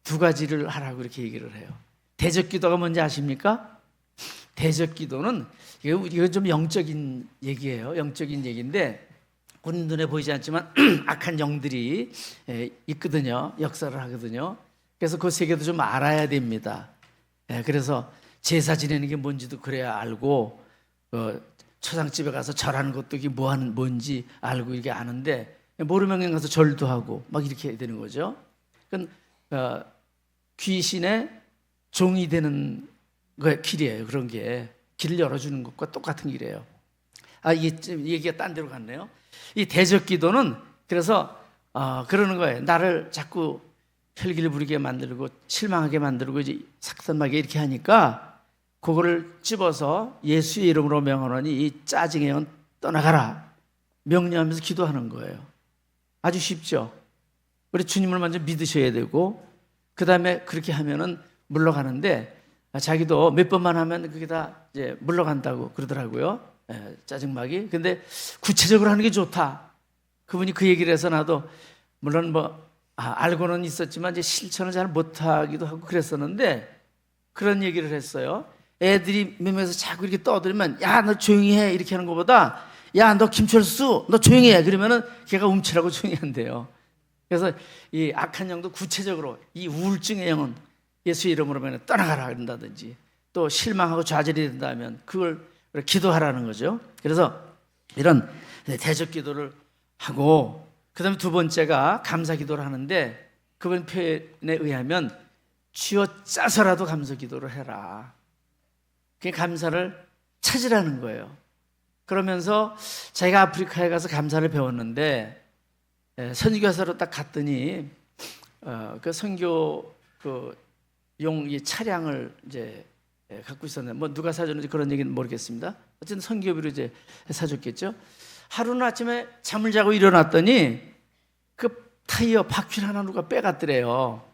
두 가지를 하라고 이렇게 얘기를 해요. 대적 기도가 뭔지 아십니까? 대적 기도는 이거 좀 영적인 얘기예요. 영적인 얘기인데 우리 눈에 보이지 않지만 악한 영들이 있거든요. 역사를 하거든요. 그래서 그 세계도 좀 알아야 됩니다. 그래서 제사 지내는 게 뭔지도 그래야 알고 초상집에 가서 절하는 것도 이게 뭔지 알고 이게 아는데 모르면 그냥 가서 절도 하고 막 이렇게 해야 되는 거죠. 그건 귀신의 종이 되는 거의 길이에요. 그런 게 길을 열어주는 것과 똑같은 길이에요. 이게 얘기가 딴 데로 갔네요. 이 대적 기도는 그래서 그러는 거예요. 나를 자꾸 혈기를 부리게 만들고 실망하게 만들고 이제 삭선하게 이렇게 하니까 그거를 집어서 예수의 이름으로 명하노니 이 짜증의 영은 떠나가라 명령하면서 기도하는 거예요. 아주 쉽죠. 우리 주님을 먼저 믿으셔야 되고 그 다음에 그렇게 하면은 물러가는데 자기도 몇 번만 하면 그게 다 이제 물러간다고 그러더라고요. 짜증막이. 근데 구체적으로 하는 게 좋다. 그분이 그 얘기를 해서 나도 물론 알고는 있었지만 이제 실천을 잘 못하기도 하고 그랬었는데 그런 얘기를 했어요. 애들이 몇 명에서 자꾸 이렇게 떠들면 야, 너 조용히 해 이렇게 하는 것보다 야, 너 김철수 너 조용히 해 그러면은 걔가 움츠라고 조용히 한대요. 그래서 이 악한 영도 구체적으로 이 우울증의 영은 예수 이름으로 떠나가라 그런다든지 또 실망하고 좌절이 된다면 그걸 기도하라는 거죠. 그래서 이런 대적 기도를 하고 그 다음에 두 번째가 감사 기도를 하는데 그분 표현에 의하면 쥐어 짜서라도 감사 기도를 해라. 그게 감사를 찾으라는 거예요. 그러면서 자기가 아프리카에 가서 감사를 배웠는데 선교사로 딱 갔더니 그 선교 이 차량을 이제 갖고 있었는데 뭐 누가 사줬는지 그런 얘기는 모르겠습니다. 어쨌든 선교비로 이제 사줬겠죠. 하루는 아침에 잠을 자고 일어났더니 그 타이어 바퀴를 하나 누가 빼갔더래요.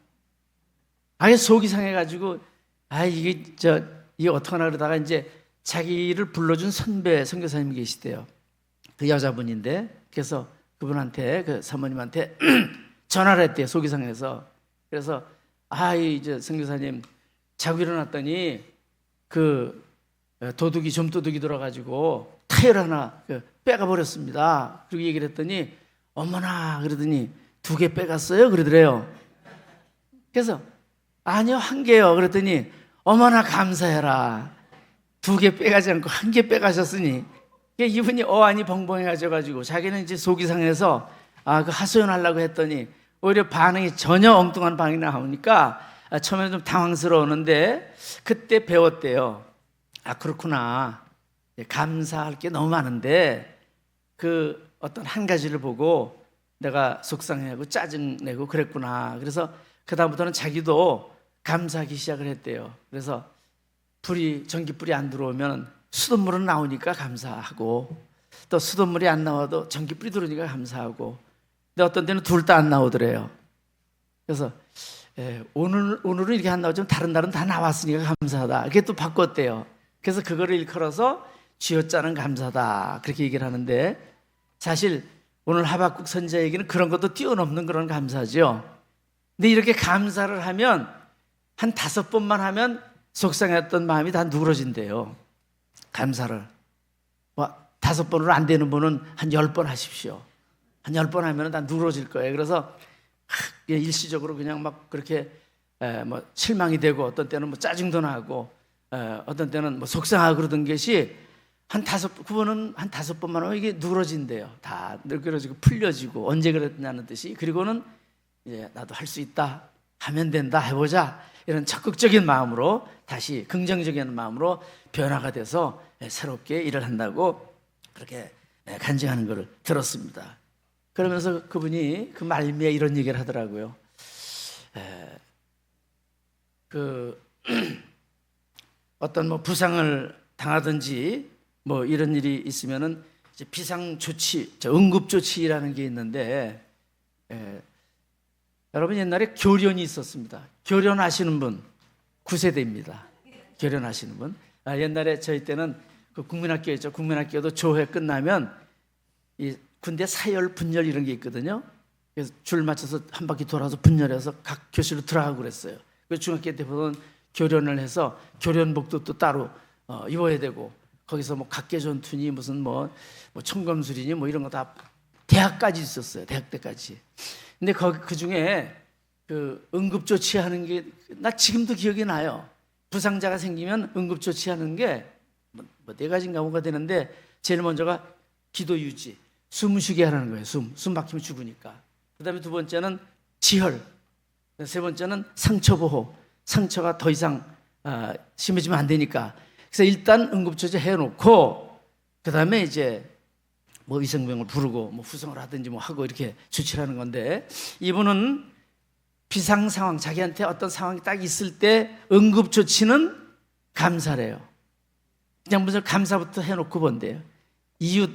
아예 속이 상해가지고 이게 어떡하나 그러다가 이제 자기를 불러준 선배 선교사님이 계시대요. 그 여자분인데 그래서 그분한테 그 사모님한테 전화를 했대요. 속이 상해서. 그래서 이제 선교사님 자고 일어났더니 그 도둑이 좀도둑이 들어가지고 타이어 하나 빼가 버렸습니다. 그리고 얘기를 했더니 어머나 그러더니 2개 빼갔어요 그러더래요. 그래서 아니요 1개요 그랬더니 어머나 감사해라 2개 빼가지 않고 1개 빼가셨으니 이분이 어안이 벙벙해가지고 자기는 이제 속이 상해서 그 하소연하려고 했더니 오히려 반응이 전혀 엉뚱한 반응이 나오니까 처음에는 좀 당황스러웠는데 그때 배웠대요. 그렇구나. 감사할 게 너무 많은데 그 어떤 한 가지를 보고 내가 속상해하고 짜증내고 그랬구나. 그래서 그다음부터는 자기도 감사하기 시작을 했대요. 그래서 전기불이 안 들어오면 수돗물은 나오니까 감사하고 또 수돗물이 안 나와도 전기불이 들어오니까 감사하고 근데 어떤 때는 둘 다 안 나오더래요. 그래서 오늘은 이렇게 안 나오지만 다른 날은 다 나왔으니까 감사하다. 이게 또 바꿨대요. 그래서 그거를 일컬어서 쥐어짜는 감사다 그렇게 얘기를 하는데 사실 오늘 하박국 선지자 얘기는 그런 것도 뛰어넘는 그런 감사죠. 근데 이렇게 감사를 하면 한 5번만 하면 속상했던 마음이 다 누그러진대요. 감사를 5번으로 안 되는 분은 한 10번 하십시오. 한 10번 하면 다 누그러질 거예요. 그래서 일시적으로 그냥 막 그렇게 뭐 실망이 되고 어떤 때는 뭐 짜증도 나고 어떤 때는 뭐 속상하고 그러던 것이 한 9번은 한 5번만 하면 이게 누그러진대요. 다 누그러지고 풀려지고 언제 그랬냐는 뜻이. 그리고는 이제 나도 할 수 있다 하면 된다 해보자 이런 적극적인 마음으로 다시 긍정적인 마음으로 변화가 돼서 새롭게 일을 한다고 그렇게 간증하는 것을 들었습니다. 그러면서 그분이 그 말미에 이런 얘기를 하더라고요. 어떤 뭐 부상을 당하든지 뭐 이런 일이 있으면은 이제 비상조치, 응급조치라는 게 있는데 여러분 옛날에 교련이 있었습니다. 교련하시는 분 9세대입니다. 교련하시는 분. 옛날에 저희 때는 그 국민학교였죠. 국민학교도 조회 끝나면 이 군대 사열 분열 이런 게 있거든요. 그래서 줄 맞춰서 한 바퀴 돌아서 분열해서 각 교실로 들어가고 그랬어요. 그 중학교 때 보면 교련을 해서 교련복도 또 따로 입어야 되고 거기서 뭐 각계전투니 무슨 뭐 청검술이니 뭐 이런 거 다 대학까지 있었어요. 대학 때까지. 근데 그 중에 그 응급조치하는 게 나 지금도 기억이 나요. 부상자가 생기면 응급조치하는 게 뭐 4가지인가 뭐가 되는데 제일 먼저가 기도 유지, 숨 쉬게 하라는 거예요. 숨 막히면 죽으니까. 그다음에 2번째는 지혈, 3번째는 상처 보호. 상처가 더 이상 심해지면 안 되니까. 그래서 일단 응급조치 해놓고 그다음에 이제 뭐 위생병을 부르고 뭐 후송을 하든지 뭐 하고 이렇게 조치를 하는 건데 이분은 비상 상황, 자기한테 어떤 상황이 딱 있을 때 응급조치는 감사래요. 그냥 무슨 감사부터 해놓고 본대요. 이유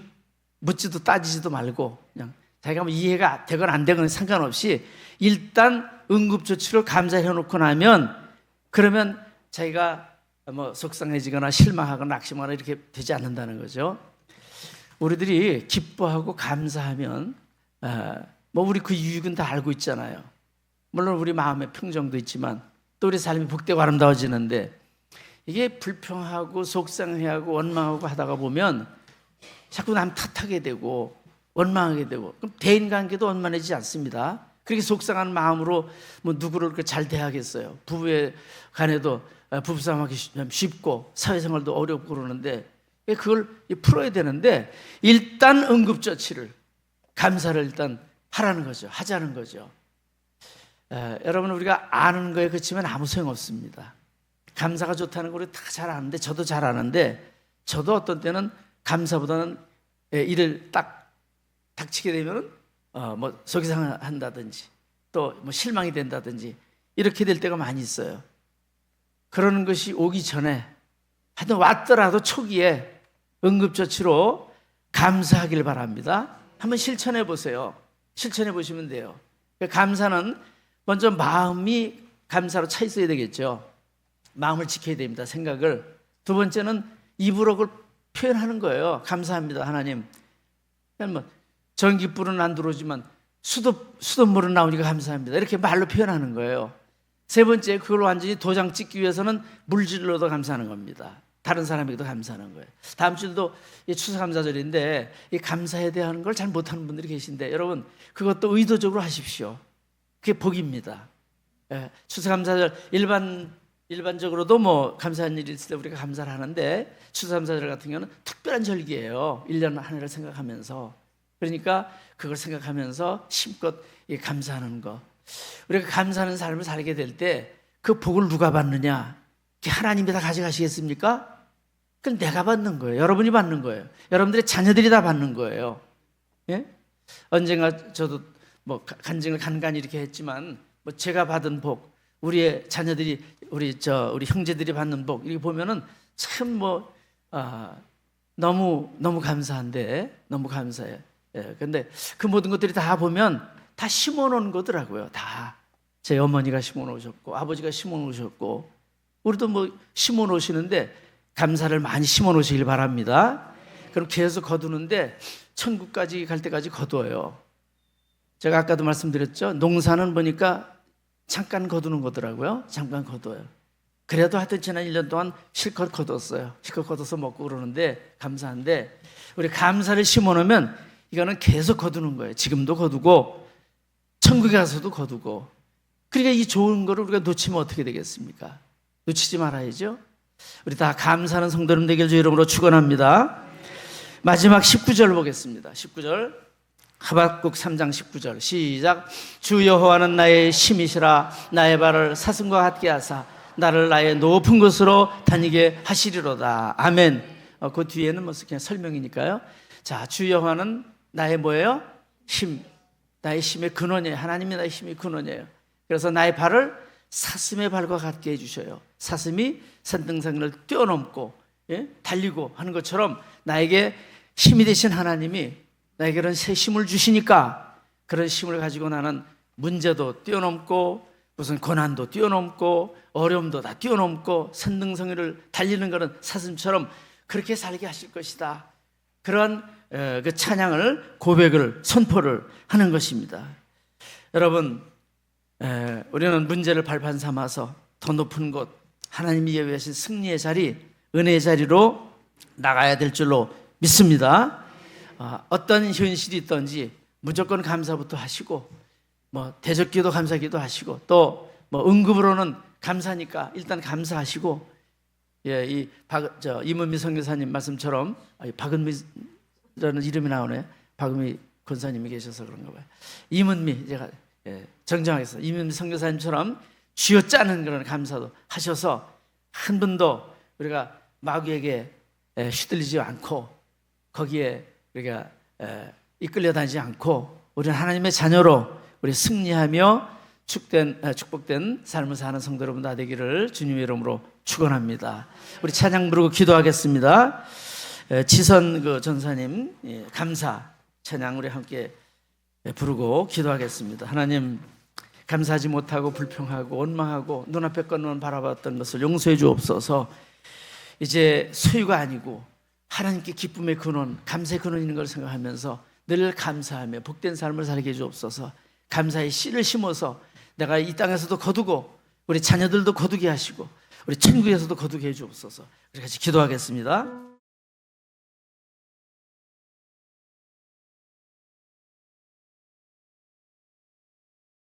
묻지도 따지지도 말고 그냥 자기가 뭐 이해가 되건 안 되건 상관없이 일단 응급조치로 감사해놓고 나면 그러면 자기가 뭐 속상해지거나 실망하거나 낙심하거나 이렇게 되지 않는다는 거죠. 우리들이 기뻐하고 감사하면 뭐 우리 그 유익은 다 알고 있잖아요. 물론 우리 마음의 평정도 있지만 또 우리 삶이 복되고 아름다워지는데 이게 불평하고 속상해하고 원망하고 하다가 보면 자꾸 남 탓하게 되고 원망하게 되고 그럼 대인관계도 원만해지지 않습니다. 그렇게 속상한 마음으로 뭐 누구를 잘 대하겠어요. 부부의 간에도 부부싸움하기 쉽고 사회생활도 어렵고 그러는데 그걸 풀어야 되는데 일단 응급조치를 감사를 일단 하라는 거죠. 하자는 거죠. 여러분 우리가 아는 거에 그치면 아무 소용없습니다. 감사가 좋다는 걸 우리 다 잘 아는데 저도 잘 아는데 저도 어떤 때는 감사보다는 일을 딱 닥치게 되면은 뭐 속이 상한다든지 또 뭐 실망이 된다든지 이렇게 될 때가 많이 있어요. 그러는 것이 오기 전에 하여튼 왔더라도 초기에 응급조치로 감사하길 바랍니다. 한번 실천해 보세요. 실천해 보시면 돼요. 감사는 먼저 마음이 감사로 차 있어야 되겠죠. 마음을 지켜야 됩니다. 생각을. 2번째는 입으로 그걸 표현하는 거예요. 감사합니다 하나님. 뭐 전기불은 안 들어오지만 수돗물은 나오니까 감사합니다. 이렇게 말로 표현하는 거예요. 세 번째, 그걸 완전히 도장 찍기 위해서는 물질로도 감사하는 겁니다. 다른 사람에게도 감사하는 거예요. 다음 주도 추수감사절인데 이 감사에 대한 걸 잘 못하는 분들이 계신데, 여러분 그것도 의도적으로 하십시오. 그게 복입니다. 추수감사절 일반적으로도 뭐 감사한 일이 있을 때 우리가 감사를 하는데, 추수감사절 같은 경우는 특별한 절기예요. 1년 한 해를 생각하면서. 그러니까 그걸 생각하면서 심껏 감사하는 거. 우리가 감사하는 삶을 살게 될 때 그 복을 누가 받느냐? 하나님이 다 가져가시겠습니까? 그건 내가 받는 거예요. 여러분이 받는 거예요. 여러분들의 자녀들이 다 받는 거예요. 예? 언젠가 저도 뭐 간증을 간간히 이렇게 했지만, 뭐 제가 받은 복, 우리의 자녀들이, 우리 형제들이 받는 복, 이렇게 보면은 참 너무 감사한데, 너무 감사해요. 예, 근데 그 모든 것들이 다 보면 다 심어놓은 거더라고요. 다 제 어머니가 심어놓으셨고, 아버지가 심어놓으셨고, 우리도 뭐 심어놓으시는데 감사를 많이 심어놓으시길 바랍니다. 그럼 계속 거두는데 천국까지 갈 때까지 거둬요. 제가 아까도 말씀드렸죠. 농사는 보니까 잠깐 거두는 거더라고요. 잠깐 거둬요. 그래도 하여튼 지난 1년 동안 실컷 거뒀어요. 실컷 거둬서 먹고 그러는데 감사한데, 우리 감사를 심어놓으면 이거는 계속 거두는 거예요. 지금도 거두고 천국에 가서도 거두고. 그러니까 이 좋은 거를 우리가 놓치면 어떻게 되겠습니까? 놓치지 말아야죠. 우리 다 감사하는 성도님 되길 주 이름으로 축원합니다. 마지막 19절 보겠습니다. 19절, 하박국 3장 19절 시작. 주 여호와는 나의 힘이시라. 나의 발을 사슴과 같게 하사 나를 나의 높은 곳으로 다니게 하시리로다. 아멘. 그 뒤에는 뭐 그냥 설명이니까요. 자, 주 여호와는 나의 뭐예요? 힘. 나의 힘의 근원이에요. 하나님이 나의 힘의 근원이에요. 그래서 나의 발을 사슴의 발과 같게 해주셔요. 사슴이 산등성을 뛰어넘고 달리고 하는 것처럼 나에게 힘이 되신 하나님이 나에게 그런 새 힘을 주시니까, 그런 힘을 가지고 나는 문제도 뛰어넘고 무슨 고난도 뛰어넘고 어려움도 다 뛰어넘고 산등성이를 달리는 것은 사슴처럼 그렇게 살게 하실 것이다. 그런 그 찬양을, 고백을, 선포를 하는 것입니다. 여러분, 우리는 문제를 발판 삼아서 더 높은 곳, 하나님이 예비하신 승리의 자리, 은혜의 자리로 나가야 될 줄로 믿습니다. 어떤 현실이 있든지 무조건 감사부터 하시고, 뭐 대적기도 감사기도 하시고, 또 뭐 응급으로는 감사니까 일단 감사하시고, 이문미 선교사님 말씀처럼, 박은미라는 이름이 나오네. 박은미 권사님이 계셔서 그런가 봐요. 이문미, 제가 정정하겠습니다. 이문미 선교사님처럼 쥐어짜는 그런 감사도 하셔서 한 분도 우리가 마귀에게 휘둘리지 않고, 거기에 우리가 이끌려 다니지 않고, 우리는 하나님의 자녀로 우리 승리하며 축복된 삶을 사는 성도 여러분 다 되기를 주님의 이름으로 축원합니다. 우리 찬양 부르고 기도하겠습니다. 지선 그 전사님 감사 찬양 우리 함께 부르고 기도하겠습니다. 하나님, 감사하지 못하고 불평하고 원망하고 눈앞에 것만 바라봤던 것을 용서해 주옵소서. 이제 소유가 아니고 하나님께 기쁨의 근원, 감사의 근원이 있는 걸 생각하면서 늘 감사하며 복된 삶을 살게 해 주옵소서. 감사의 씨를 심어서 내가 이 땅에서도 거두고 우리 자녀들도 거두게 하시고 우리 천국에서도 거두게 해 주옵소서. 우리 같이 기도하겠습니다.